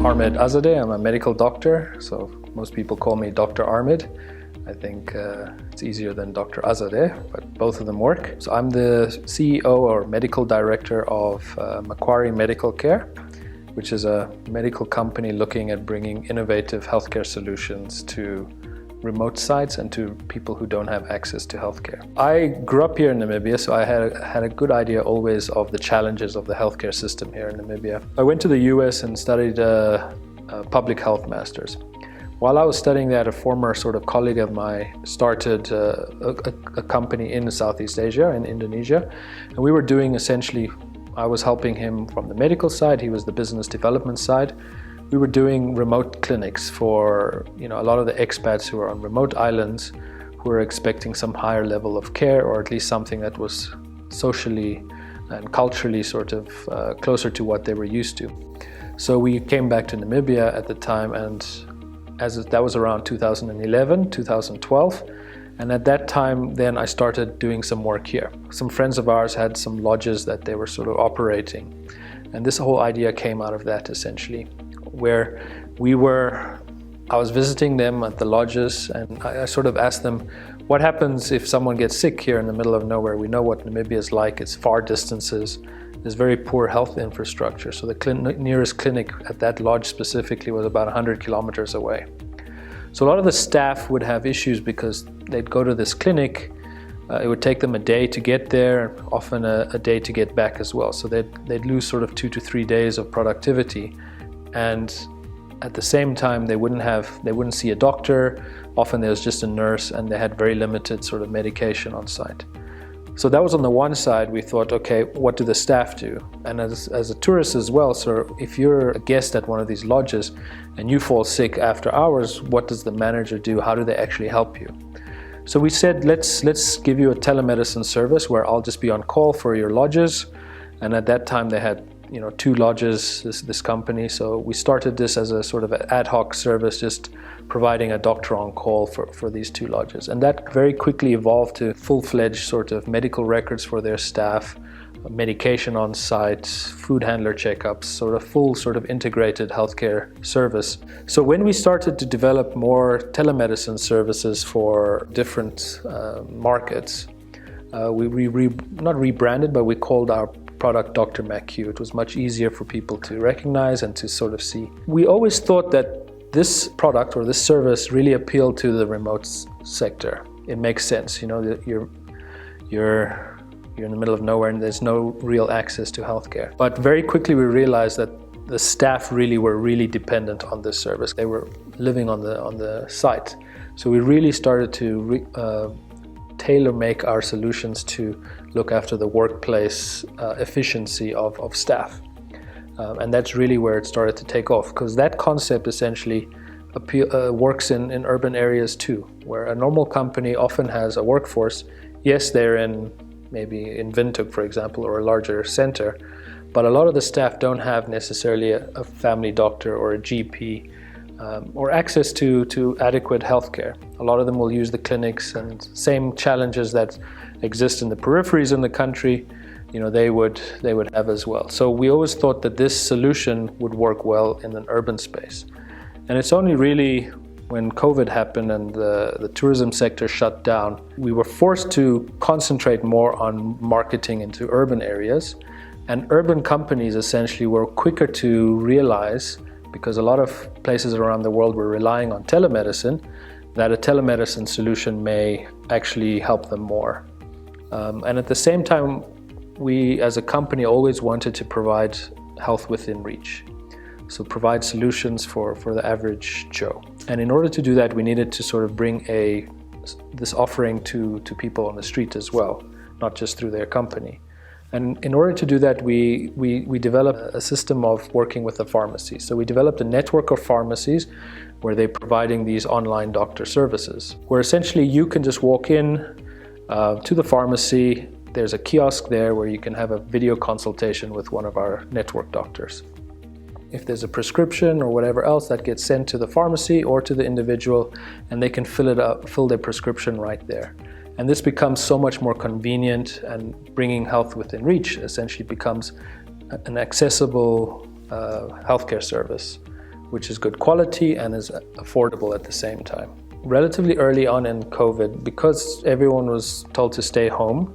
Armid Azadeh. I'm a medical doctor, so most people call me Dr Armid. I think it's easier than Dr Azadeh, but both of them work. So I'm the CEO or medical director of Macquarie Medical Care, which is a medical company looking at bringing innovative healthcare solutions to remote sites and to people who don't have access to healthcare. I grew up here in Namibia, so I had a good idea always of the challenges of the healthcare system here in Namibia. I went to the US and studied a public health master's. While I was studying that, a former sort of colleague of mine started a company in Southeast Asia, in Indonesia, and we were doing essentially, I was helping him from the medical side, he was the business development side. We were doing remote clinics for a lot of the expats who are on remote islands who were expecting some higher level of care, or at least something that was socially and culturally sort of closer to what they were used to. So we came back to Namibia at the time, and that was around 2011, 2012. And at that time, then I started doing some work here. Some friends of ours had some lodges that they were sort of operating. And this whole idea came out of that essentially, where I was visiting them at the lodges, and I sort of asked them, what happens if someone gets sick here in the middle of nowhere? We know what Namibia is like, it's far distances, there's very poor health infrastructure. So the nearest clinic at that lodge specifically was about 100 kilometers away. So a lot of the staff would have issues because they'd go to this clinic, it would take them a day to get there, often a day to get back as well. So they'd lose sort of 2 to 3 days of productivity. And at the same time, they wouldn't see a doctor. Often there was just a nurse, and they had very limited sort of medication on site. So that was on the one side. We thought, okay, what do the staff do? And as a tourist as well, so if you're a guest at one of these lodges and you fall sick after hours, what does the manager do? How do they actually help you? So we said, let's give you a telemedicine service where I'll just be on call for your lodges. And at that time they had 2 lodges, this company. So we started this as a sort of an ad hoc service, just providing a doctor on call for these 2 lodges. And that very quickly evolved to full-fledged sort of medical records for their staff, medication on site, food handler checkups, sort of full sort of integrated healthcare service. So when we started to develop more telemedicine services for different markets, we not rebranded, but we called our product Dr MacQ. It was much easier for people to recognize and to sort of see. We always thought that this product or this service really appealed to the remote sector. It makes sense, that you're in the middle of nowhere and there's no real access to healthcare. But very quickly we realized that the staff were really dependent on this service. They were living on the site. So we really started to tailor-make our solutions to look after the workplace efficiency of staff. And that's really where it started to take off, because that concept essentially works in urban areas too, where a normal company often has a workforce. Yes, they're maybe in Windhoek, for example, or a larger center, but a lot of the staff don't have necessarily a family doctor or a GP or access to adequate healthcare. A lot of them will use the clinics, and same challenges that exist in the peripheries in the country, they would have as well. So we always thought that this solution would work well in an urban space. And it's only really when COVID happened and the tourism sector shut down, we were forced to concentrate more on marketing into urban areas. And urban companies essentially were quicker to realize, because a lot of places around the world were relying on telemedicine, that a telemedicine solution may actually help them more. And at the same time, we as a company always wanted to provide health within reach. So provide solutions for the average Joe. And in order to do that, we needed to sort of bring this offering to people on the street as well, not just through their company. And in order to do that, we developed a system of working with the pharmacies. So we developed a network of pharmacies where they're providing these online doctor services, where essentially you can just walk in to the pharmacy. There's a kiosk there where you can have a video consultation with one of our network doctors. If there's a prescription or whatever else, that gets sent to the pharmacy or to the individual, and they can fill their prescription right there. And this becomes so much more convenient, and bringing health within reach essentially becomes an accessible healthcare service which is good quality and is affordable at the same time. Relatively early on in COVID, because everyone was told to stay home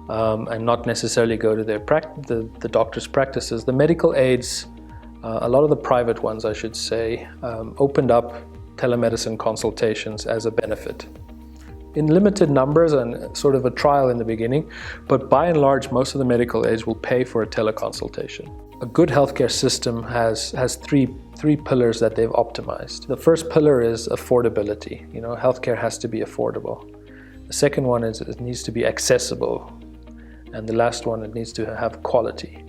and not necessarily go to the doctor's practices, the medical aids, a lot of the private ones I should say, opened up telemedicine consultations as a benefit. In limited numbers and sort of a trial in the beginning, but by and large most of the medical aids will pay for a teleconsultation. A good healthcare system has three pillars that they've optimized. The first pillar is affordability. You know, healthcare has to be affordable. The second one is it needs to be accessible. And the last one, it needs to have quality.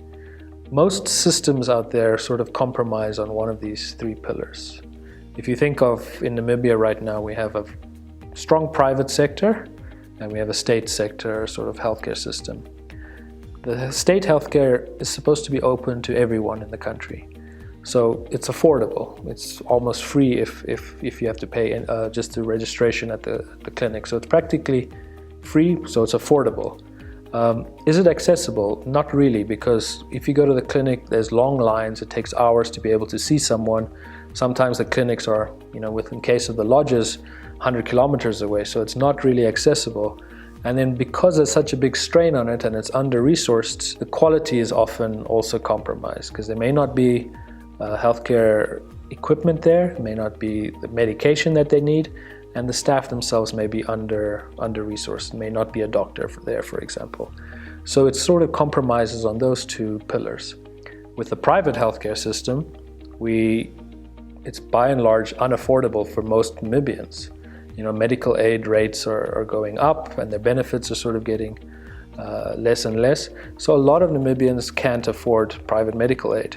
Most systems out there sort of compromise on one of these three pillars. If you think of, in Namibia right now, we have a strong private sector and we have a state sector sort of healthcare system. The state healthcare is supposed to be open to everyone in the country. So it's affordable. It's almost free if you have to pay just the registration at the clinic. So it's practically free, so it's affordable. Is it accessible? Not really, because if you go to the clinic, there's long lines. It takes hours to be able to see someone. Sometimes the clinics are, in case of the lodges, 100 kilometers away, so it's not really accessible. And then because there's such a big strain on it and it's under-resourced, the quality is often also compromised because there may not be healthcare equipment there, may not be the medication that they need, and the staff themselves may be under-resourced, may not be a doctor there, for example. So it sort of compromises on those two pillars. With the private healthcare system, it's by and large unaffordable for most Namibians. Medical aid rates are going up and their benefits are sort of getting less and less. So a lot of Namibians can't afford private medical aid.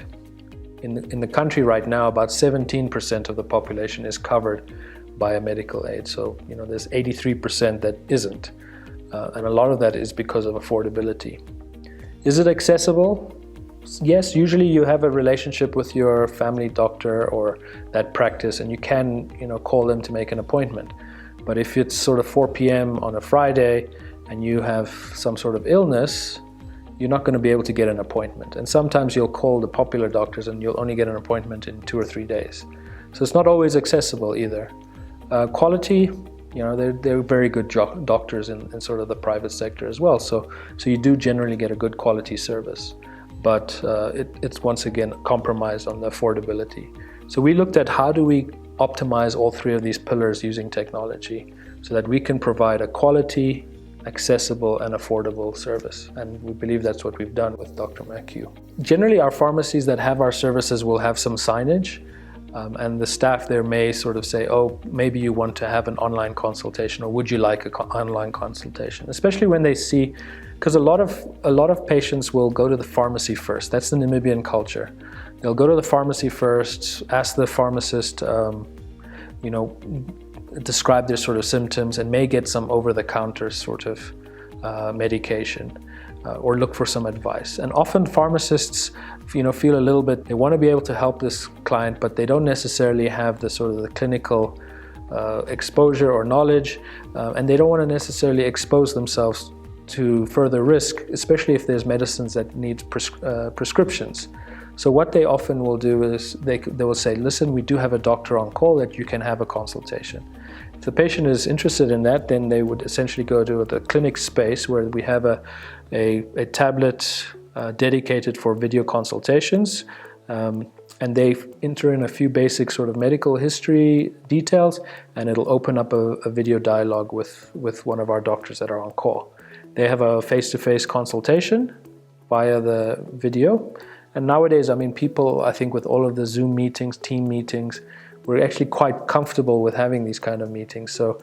In the country right now, about 17% of the population is covered by a medical aid. So, there's 83% that isn't. And a lot of that is because of affordability. Is it accessible? Yes, usually you have a relationship with your family doctor or that practice and you can, call them to make an appointment. But if it's sort of 4 p.m. on a Friday and you have some sort of illness, you're not going to be able to get an appointment. And sometimes you'll call the popular doctors and you'll only get an appointment in 2 or 3 days. So it's not always accessible either. Quality, they're very good doctors in sort of the private sector as well. So you do generally get a good quality service. But it's once again compromised on the affordability. So we looked at how do we optimize all three of these pillars using technology so that we can provide a quality, accessible and affordable service. And we believe that's what we've done with Dr MacQ. Generally, our pharmacies that have our services will have some signage. And the staff there may sort of say, oh, maybe you want to have an online consultation, or would you like an online consultation? Especially when they see, because a lot of patients will go to the pharmacy first. That's the Namibian culture. They'll go to the pharmacy first, ask the pharmacist, describe their sort of symptoms, and may get some over-the-counter sort of medication. Or look for some advice. And often pharmacists, feel a little bit, they want to be able to help this client, but they don't necessarily have the sort of the clinical exposure or knowledge, and they don't want to necessarily expose themselves to further risk, especially if there's medicines that need prescriptions. So what they often will do is they will say, listen, we do have a doctor on call that you can have a consultation. If the patient is interested in that, then they would essentially go to the clinic space where we have a tablet dedicated for video consultations, and they enter in a few basic sort of medical history details, and it'll open up a video dialogue with one of our doctors that are on call. They have a face-to-face consultation via the video. And nowadays, people, I think with all of the Zoom meetings, team meetings, we're actually quite comfortable with having these kind of meetings. So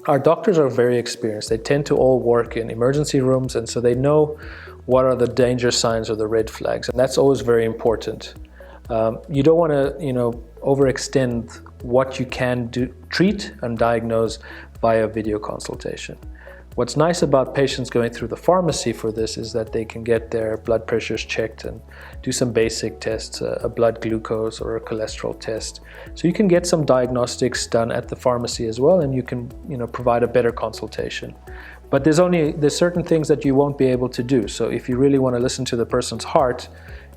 our doctors are very experienced. They tend to all work in emergency rooms, and so they know what are the danger signs or the red flags, and that's always very important. You don't want to, overextend what you can treat and diagnose via video consultation. What's nice about patients going through the pharmacy for this is that they can get their blood pressures checked and do some basic tests, a blood glucose or a cholesterol test. So you can get some diagnostics done at the pharmacy as well, and you can, provide a better consultation. But there's certain things that you won't be able to do. So if you really want to listen to the person's heart,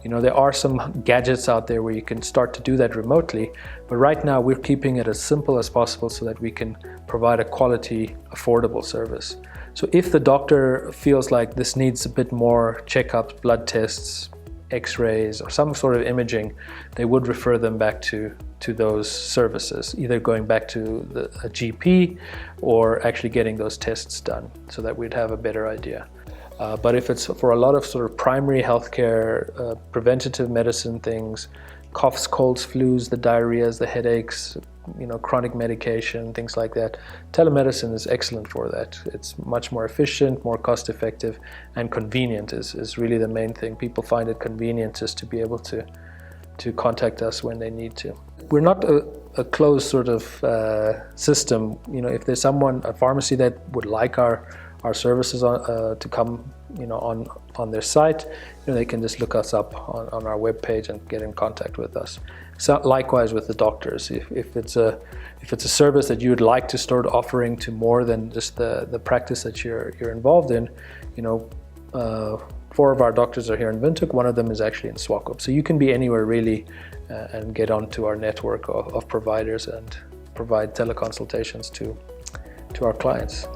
You know, there are some gadgets out there where you can start to do that remotely, but right now we're keeping it as simple as possible so that we can provide a quality, affordable service. So if the doctor feels like this needs a bit more checkups, blood tests, x-rays, or some sort of imaging, they would refer them back to those services, either going back to a GP or actually getting those tests done so that we'd have a better idea. But if it's for a lot of sort of primary healthcare, preventative medicine things, coughs, colds, flus, the diarrheas, the headaches, you know, chronic medication, things like that, telemedicine is excellent for that. It's much more efficient, more cost effective, and convenient is really the main thing. People find it convenient just to be able to contact us when they need to. We're not a closed sort of system. You know, if there's a pharmacy that would like our services to come, you know, on their site, you know, they can just look us up on our webpage and get in contact with us. So likewise with the doctors, if it's a service that you would like to start offering to more than just the practice that you're involved in, you know, 4 of our doctors are here in Windhoek. 1 of them is actually in Swakop. So you can be anywhere really and get onto our network of providers and provide teleconsultations to our clients.